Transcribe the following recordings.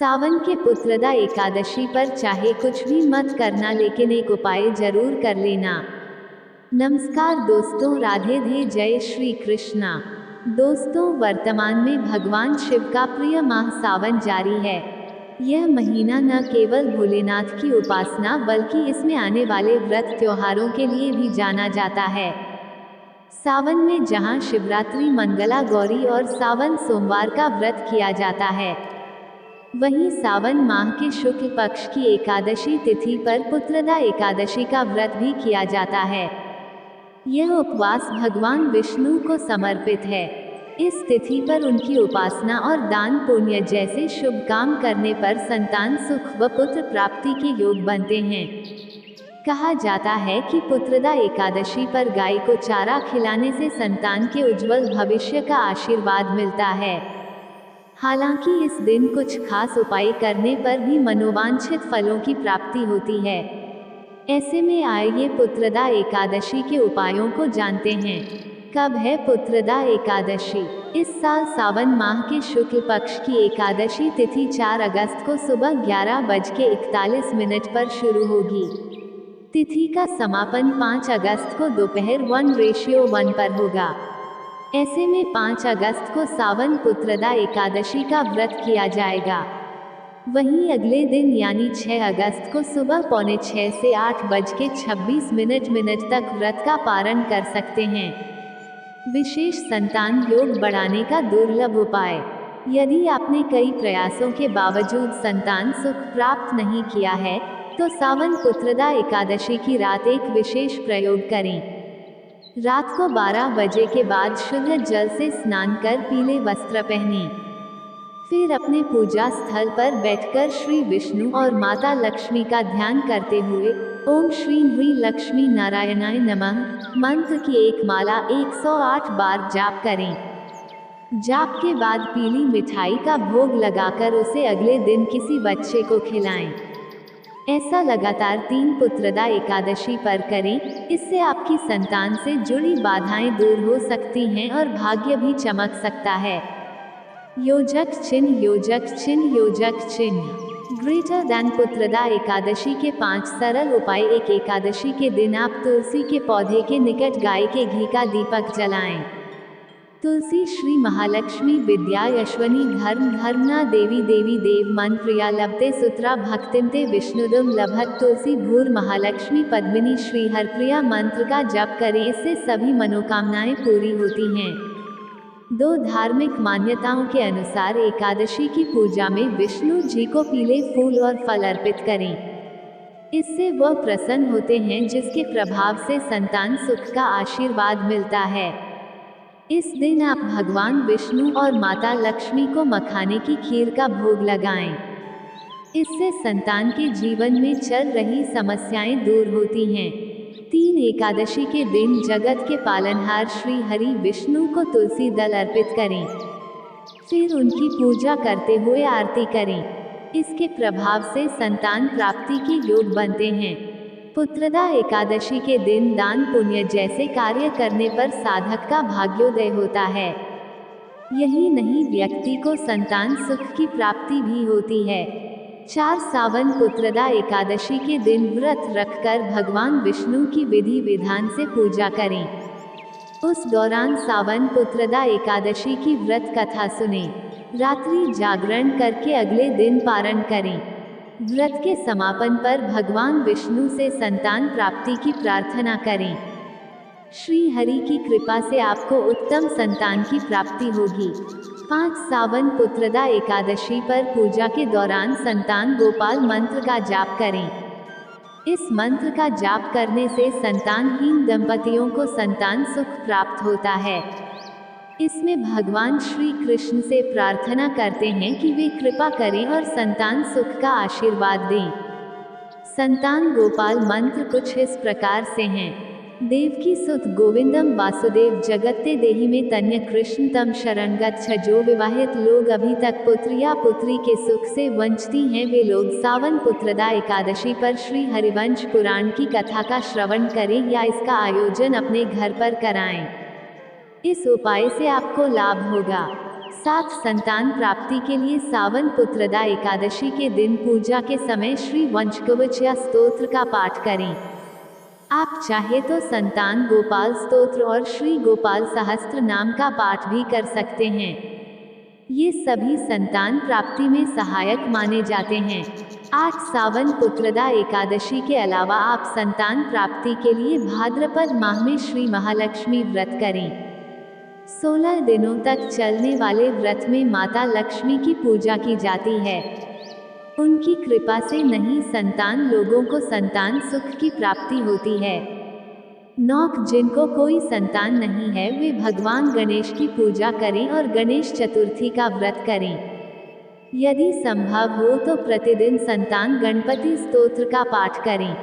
सावन के पुत्रदा एकादशी पर चाहे कुछ भी मत करना, लेकिन एक उपाय जरूर कर लेना। नमस्कार दोस्तों, राधे धे, जय श्री कृष्णा। दोस्तों, वर्तमान में भगवान शिव का प्रिय माह सावन जारी है। यह महीना न केवल भोलेनाथ की उपासना बल्कि इसमें आने वाले व्रत त्योहारों के लिए भी जाना जाता है। सावन में जहां शिवरात्रि, मंगला गौरी और सावन सोमवार का व्रत किया जाता है, वहीं सावन माह के शुक्ल पक्ष की एकादशी तिथि पर पुत्रदा एकादशी का व्रत भी किया जाता है। यह उपवास भगवान विष्णु को समर्पित है। इस तिथि पर उनकी उपासना और दान पुण्य जैसे शुभ काम करने पर संतान सुख व पुत्र प्राप्ति के योग बनते हैं। कहा जाता है कि पुत्रदा एकादशी पर गाय को चारा खिलाने से संतान के उज्जवल भविष्य का आशीर्वाद मिलता है। हालांकि इस दिन कुछ खास उपाय करने पर भी मनोवांछित फलों की प्राप्ति होती है। ऐसे में आइए पुत्रदा एकादशी के उपायों को जानते हैं। कब है पुत्रदा एकादशी? इस साल सावन माह के शुक्ल पक्ष की एकादशी तिथि 4 अगस्त को सुबह 11:41 पर शुरू होगी। तिथि का समापन 5 अगस्त को दोपहर 1:1 पर होगा। ऐसे में 5 अगस्त को सावन पुत्रदा एकादशी का व्रत किया जाएगा। वहीं अगले दिन यानी 6 अगस्त को सुबह 5:45 से 8:26 तक व्रत का पारण कर सकते हैं। विशेष संतान योग बढ़ाने का दुर्लभ उपाय। यदि आपने कई प्रयासों के बावजूद संतान सुख प्राप्त नहीं किया है, तो सावन पुत्रदा एकादशी की रात एक विशेष प्रयोग करें। रात को 12 बजे के बाद शुद्ध जल से स्नान कर पीले वस्त्र पहनें। फिर अपने पूजा स्थल पर बैठकर श्री विष्णु और माता लक्ष्मी का ध्यान करते हुए ओम श्री ह्रीं लक्ष्मी नारायणाय नमः मंत्र की एक माला 108 बार जाप करें। जाप के बाद पीली मिठाई का भोग लगाकर उसे अगले दिन किसी बच्चे को खिलाएं। ऐसा लगातार 3 पुत्रदा एकादशी पर करें। इससे आपकी संतान से जुड़ी बाधाएं दूर हो सकती हैं और भाग्य भी चमक सकता है। योजक चिन्ह, योजक चिन्ह, योजक चिन्ह। ग्रेटर दैन पुत्रदा एकादशी के 5 सरल उपाय। एक एकादशी के दिन आप तुलसी के पौधे के निकट गाय के घी का दीपक जलाएं। तुलसी श्री महालक्ष्मी विद्या यशवनी धर्म धर्मना देवी देवी देव मन प्रिया लभते सुत्रा भक्तिमते विष्णुदुम लभत। तुलसी भूर महालक्ष्मी पद्मिनी श्री हरप्रिया मंत्र का जप करें। इससे सभी मनोकामनाएं पूरी होती हैं। 2 धार्मिक मान्यताओं के अनुसार एकादशी की पूजा में विष्णु जी को पीले फूल और फल अर्पित करें। इससे वह प्रसन्न होते हैं जिसके प्रभाव से संतान सुख का आशीर्वाद मिलता है। इस दिन आप भगवान विष्णु और माता लक्ष्मी को मखाने की खीर का भोग लगाएं। इससे संतान के जीवन में चल रही समस्याएं दूर होती हैं। 3 एकादशी के दिन जगत के पालनहार श्री हरि विष्णु को तुलसी दल अर्पित करें। फिर उनकी पूजा करते हुए आरती करें। इसके प्रभाव से संतान प्राप्ति के योग बनते हैं। पुत्रदा एकादशी के दिन दान पुण्य जैसे कार्य करने पर साधक का भाग्योदय होता है। यही नहीं, व्यक्ति को संतान सुख की प्राप्ति भी होती है। 4 सावन पुत्रदा एकादशी के दिन व्रत रखकर भगवान विष्णु की विधि विधान से पूजा करें। उस दौरान सावन पुत्रदा एकादशी की व्रत कथा सुनें। रात्रि जागरण करके अगले दिन पारण करें। व्रत के समापन पर भगवान विष्णु से संतान प्राप्ति की प्रार्थना करें। श्री हरि की कृपा से आपको उत्तम संतान की प्राप्ति होगी। 5 सावन पुत्रदा एकादशी पर पूजा के दौरान संतान गोपाल मंत्र का जाप करें। इस मंत्र का जाप करने से संतानहीन दंपतियों को संतान सुख प्राप्त होता है। इसमें भगवान श्री कृष्ण से प्रार्थना करते हैं कि वे कृपा करें और संतान सुख का आशीर्वाद दें। संतान गोपाल मंत्र कुछ इस प्रकार से हैं। देवकी सुत गोविंदम वासुदेव जगत्ते देहि में तन्य कृष्ण तम शरण गच्छ। जो विवाहित लोग अभी तक पुत्र या पुत्री के सुख से वंचित हैं, वे लोग सावन पुत्रदा एकादशी पर श्री हरिवंश पुराण की कथा का श्रवण करें या इसका आयोजन अपने घर पर कराएं। इस उपाय से आपको लाभ होगा। साथ संतान प्राप्ति के लिए सावन पुत्रदा एकादशी के दिन पूजा के समय श्री वंशकवच या स्तोत्र का पाठ करें। आप चाहे तो संतान गोपाल स्तोत्र और श्री गोपाल सहस्त्र नाम का पाठ भी कर सकते हैं। ये सभी संतान प्राप्ति में सहायक माने जाते हैं। 8 सावन पुत्रदा एकादशी के अलावा आप संतान प्राप्ति के लिए भाद्रपद माह में श्री महालक्ष्मी व्रत करें। 16 दिनों तक चलने वाले व्रत में माता लक्ष्मी की पूजा की जाती है। उनकी कृपा से नहीं संतान लोगों को संतान सुख की प्राप्ति होती है। 9 जिनको कोई संतान नहीं है वे भगवान गणेश की पूजा करें और गणेश चतुर्थी का व्रत करें। यदि संभव हो तो प्रतिदिन संतान गणपति स्तोत्र का पाठ करें।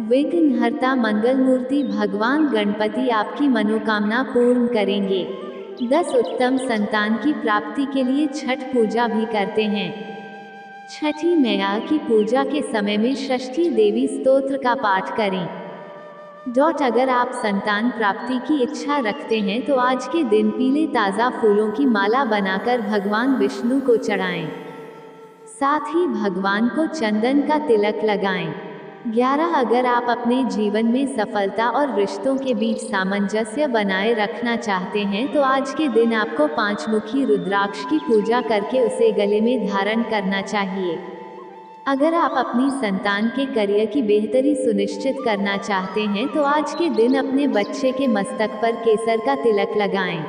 विघ्नहर्ता मंगल मूर्ति भगवान गणपति आपकी मनोकामना पूर्ण करेंगे। 10 उत्तम संतान की प्राप्ति के लिए छठ पूजा भी करते हैं। छठी मैया की पूजा के समय में षष्ठी देवी स्तोत्र का पाठ करें। अगर आप संतान प्राप्ति की इच्छा रखते हैं तो आज के दिन पीले ताज़ा फूलों की माला बनाकर भगवान विष्णु को चढ़ाएं। साथ ही भगवान को चंदन का तिलक लगाएं। 11 अगर आप अपने जीवन में सफलता और रिश्तों के बीच सामंजस्य बनाए रखना चाहते हैं तो आज के दिन आपको 5 मुखी रुद्राक्ष की पूजा करके उसे गले में धारण करना चाहिए। अगर आप अपनी संतान के करियर की बेहतरी सुनिश्चित करना चाहते हैं तो आज के दिन अपने बच्चे के मस्तक पर केसर का तिलक लगाएं।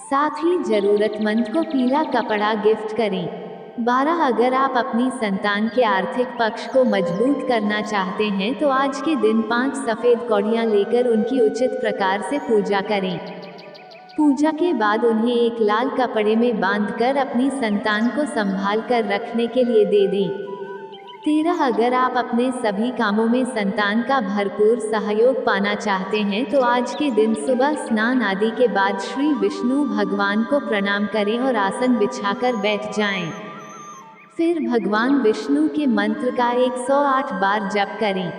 साथ ही जरूरतमंद को पीला कपड़ा गिफ्ट करें। 12 अगर आप अपनी संतान के आर्थिक पक्ष को मजबूत करना चाहते हैं तो आज के दिन 5 सफ़ेद कौड़ियाँ लेकर उनकी उचित प्रकार से पूजा करें। पूजा के बाद उन्हें एक लाल कपड़े में बांधकर अपनी संतान को संभाल कर रखने के लिए दे दें। 13 अगर आप अपने सभी कामों में संतान का भरपूर सहयोग पाना चाहते हैं तो आज के दिन सुबह स्नान आदि के बाद श्री विष्णु भगवान को प्रणाम करें और आसन बिछाकर बैठ जाएं। फिर भगवान विष्णु के मंत्र का 108 बार जप करें।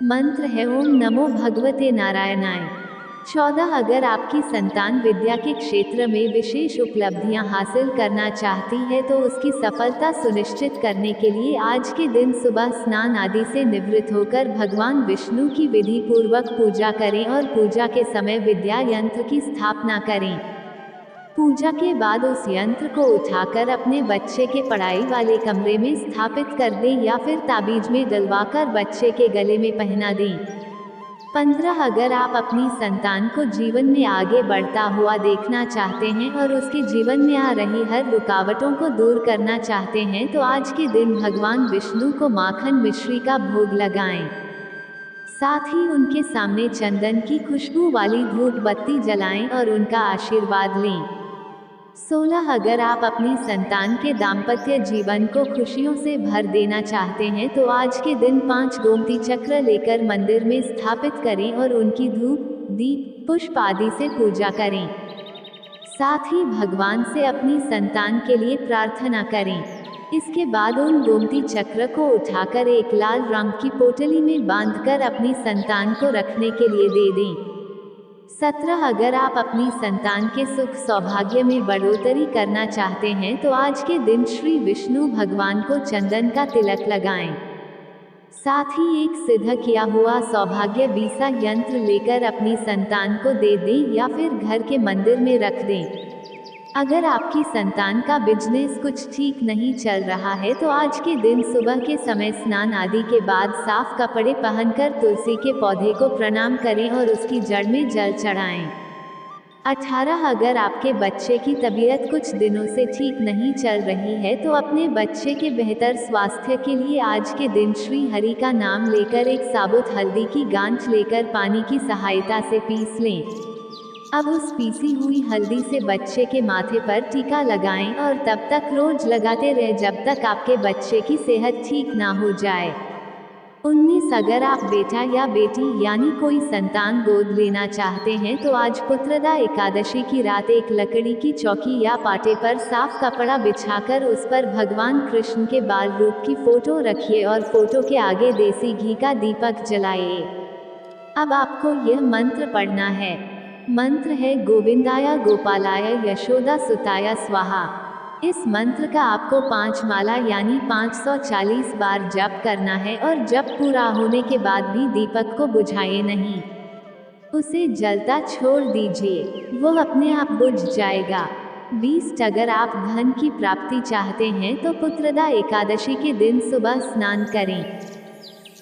मंत्र है ओम नमो भगवते नारायणाय। 14 अगर आपकी संतान विद्या के क्षेत्र में विशेष उपलब्धियां हासिल करना चाहती है तो उसकी सफलता सुनिश्चित करने के लिए आज के दिन सुबह स्नान आदि से निवृत्त होकर भगवान विष्णु की विधि पूर्वक पूजा करें और पूजा के समय विद्या यंत्र की स्थापना करें। पूजा के बाद उस यंत्र को उठाकर अपने बच्चे के पढ़ाई वाले कमरे में स्थापित कर दें या फिर ताबीज में डलवाकर बच्चे के गले में पहना दें। 15 अगर आप अपनी संतान को जीवन में आगे बढ़ता हुआ देखना चाहते हैं और उसके जीवन में आ रही हर रुकावटों को दूर करना चाहते हैं तो आज के दिन भगवान विष्णु को माखन मिश्री का भोग लगाएं। साथ ही उनके सामने चंदन की खुशबू वाली धूप बत्ती जलाएं और उनका आशीर्वाद लें। 16 अगर आप अपनी संतान के दाम्पत्य जीवन को खुशियों से भर देना चाहते हैं तो आज के दिन 5 गोमती चक्र लेकर मंदिर में स्थापित करें और उनकी धूप, दीप, पुष्प आदि से पूजा करें। साथ ही भगवान से अपनी संतान के लिए प्रार्थना करें। इसके बाद उन गोमती चक्र को उठाकर एक लाल रंग की पोटली में बांधकर अपनी संतान को रखने के लिए दे दें। 17 अगर आप अपनी संतान के सुख सौभाग्य में बढ़ोतरी करना चाहते हैं तो आज के दिन श्री विष्णु भगवान को चंदन का तिलक लगाएं। साथ ही एक सिद्ध किया हुआ सौभाग्य बीसा यंत्र लेकर अपनी संतान को दे दें या फिर घर के मंदिर में रख दें। अगर आपकी संतान का बिजनेस कुछ ठीक नहीं चल रहा है तो आज के दिन सुबह के समय स्नान आदि के बाद साफ कपड़े पहनकर तुलसी के पौधे को प्रणाम करें और उसकी जड़ में जल चढ़ाएं। 18 अगर आपके बच्चे की तबीयत कुछ दिनों से ठीक नहीं चल रही है तो अपने बच्चे के बेहतर स्वास्थ्य के लिए आज के दिन श्री हरि का नाम लेकर एक साबुत हल्दी की गांठ लेकर पानी की सहायता से पीस लें। अब उस पीसी हुई हल्दी से बच्चे के माथे पर टीका लगाएं और तब तक रोज लगाते रहें जब तक आपके बच्चे की सेहत ठीक ना हो जाए। 19 अगर आप बेटा या बेटी यानी कोई संतान गोद लेना चाहते हैं तो आज पुत्रदा एकादशी की रात एक लकड़ी की चौकी या पाटे पर साफ कपड़ा बिछाकर उस पर भगवान कृष्ण के बाल रूप की फोटो रखिए और फोटो के आगे देसी घी का दीपक जलाइए। अब आपको यह मंत्र पढ़ना है। मंत्र है गोविंदाय गोपालाय यशोदा सुताय स्वाहा। इस मंत्र का आपको 5 माला यानी 540 बार जप करना है और जप पूरा होने के बाद भी दीपक को बुझाइए नहीं, उसे जलता छोड़ दीजिए, वो अपने आप बुझ जाएगा। 20 अगर आप धन की प्राप्ति चाहते हैं तो पुत्रदा एकादशी के दिन सुबह स्नान करें।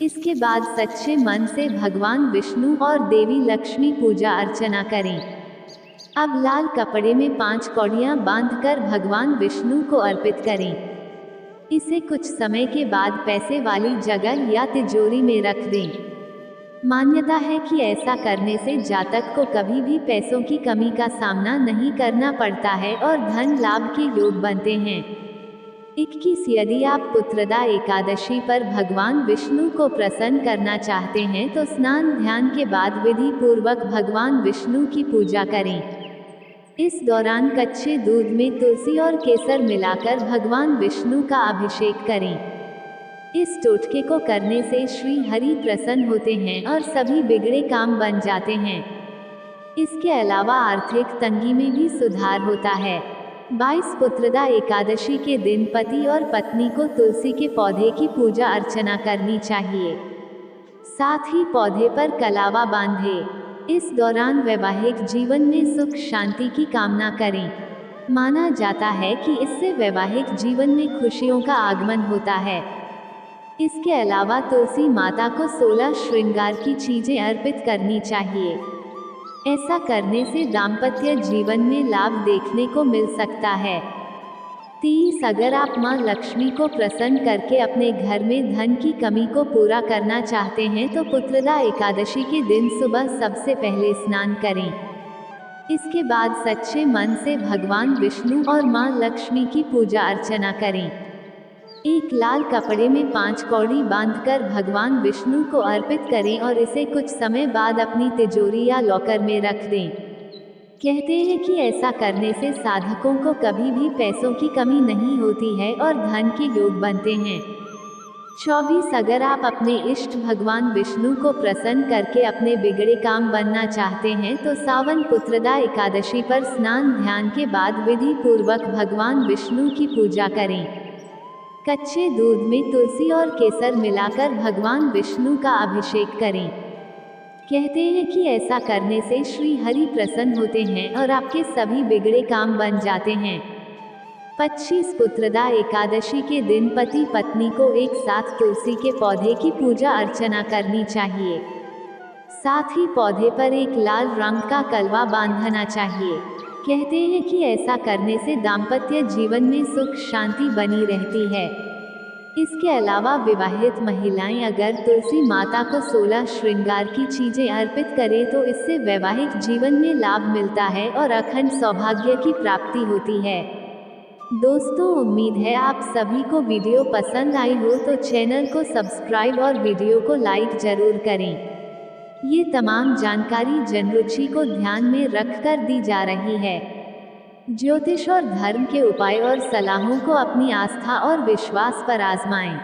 इसके बाद सच्चे मन से भगवान विष्णु और देवी लक्ष्मी पूजा अर्चना करें। अब लाल कपड़े में 5 कौड़ियाँ बांधकर भगवान विष्णु को अर्पित करें। इसे कुछ समय के बाद पैसे वाली जगह या तिजोरी में रख दें। मान्यता है कि ऐसा करने से जातक को कभी भी पैसों की कमी का सामना नहीं करना पड़ता है और धन लाभ के योग बनते हैं। 21 यदि आप पुत्रदा एकादशी पर भगवान विष्णु को प्रसन्न करना चाहते हैं तो स्नान ध्यान के बाद विधि पूर्वक भगवान विष्णु की पूजा करें। इस दौरान कच्चे दूध में तुलसी और केसर मिलाकर भगवान विष्णु का अभिषेक करें। इस टोटके को करने से श्री हरि प्रसन्न होते हैं और सभी बिगड़े काम बन जाते हैं। इसके अलावा आर्थिक तंगी में भी सुधार होता है। 22 पुत्रदा एकादशी के दिन पति और पत्नी को तुलसी के पौधे की पूजा अर्चना करनी चाहिए। साथ ही पौधे पर कलावा बांधे। इस दौरान वैवाहिक जीवन में सुख शांति की कामना करें। माना जाता है कि इससे वैवाहिक जीवन में खुशियों का आगमन होता है। इसके अलावा तुलसी माता को 16 श्रृंगार की चीजें अर्पित करनी चाहिए। ऐसा करने से दाम्पत्य जीवन में लाभ देखने को मिल सकता है। 30 अगर आप मां लक्ष्मी को प्रसन्न करके अपने घर में धन की कमी को पूरा करना चाहते हैं तो पुत्रदा एकादशी के दिन सुबह सबसे पहले स्नान करें। इसके बाद सच्चे मन से भगवान विष्णु और मां लक्ष्मी की पूजा अर्चना करें। एक लाल कपड़े में 5 कौड़ी बांधकर भगवान विष्णु को अर्पित करें और इसे कुछ समय बाद अपनी तिजोरी या लॉकर में रख दें। कहते हैं कि ऐसा करने से साधकों को कभी भी पैसों की कमी नहीं होती है और धन के योग बनते हैं। 24 अगर आप अपने इष्ट भगवान विष्णु को प्रसन्न करके अपने बिगड़े काम बनना चाहते हैं तो सावन पुत्रदा एकादशी पर स्नान ध्यान के बाद विधि पूर्वक भगवान विष्णु की पूजा करें। कच्चे दूध में तुलसी और केसर मिलाकर भगवान विष्णु का अभिषेक करें। कहते हैं कि ऐसा करने से श्री हरि प्रसन्न होते हैं और आपके सभी बिगड़े काम बन जाते हैं। 25 पुत्रदा एकादशी के दिन पति पत्नी को एक साथ तुलसी के पौधे की पूजा अर्चना करनी चाहिए। साथ ही पौधे पर एक लाल रंग का कलवा बांधना चाहिए। कहते हैं कि ऐसा करने से दाम्पत्य जीवन में सुख शांति बनी रहती है। इसके अलावा विवाहित महिलाएं अगर तुलसी माता को 16 श्रृंगार की चीजें अर्पित करें तो इससे वैवाहिक जीवन में लाभ मिलता है और अखंड सौभाग्य की प्राप्ति होती है। दोस्तों, उम्मीद है आप सभी को वीडियो पसंद आई हो तो चैनल को सब्सक्राइब और वीडियो को लाइक जरूर करें। ये तमाम जानकारी जनरुचि को ध्यान में रखकर दी जा रही है। ज्योतिष और धर्म के उपाय और सलाहों को अपनी आस्था और विश्वास पर आजमाएं।